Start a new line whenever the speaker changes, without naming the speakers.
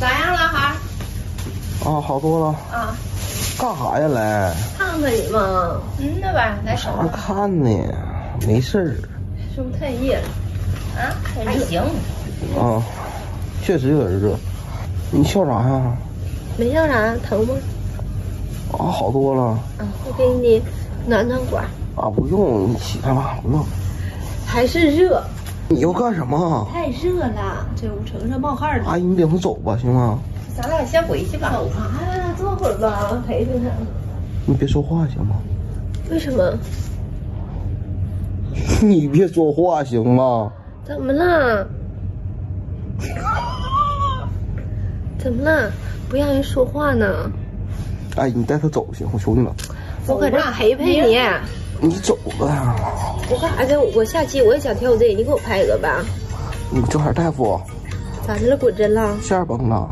咋样了哈？
啊，好多了。
啊，
干啥呀来？
看看你嘛。那吧，来手
啥看呢？没事儿。
是不是太热了？啊，还行。
啊，确实有点热。你笑啥呀？
没笑啥，疼吗？
啊，好多了。
啊，我给你暖暖管。
啊，不用，你起来吧，不用。
还是热。
你要干什么？
太热了，这屋城上冒汗了。
阿姨，你领他走吧，行吗？
咱俩先回去吧。走啥呀？坐会儿吧，陪陪他。
你别说话行吗？
为什么？
你别说话行吗？
怎么了？怎么了？不让人说话呢？
阿姨，你带他走行，我求你了。
我搁这陪陪你。
你走吧。
我干啥去？我下期我也想跳 Z，你给我拍一个吧。
你找点大夫。
咋的了？滚针了？
馅儿崩了。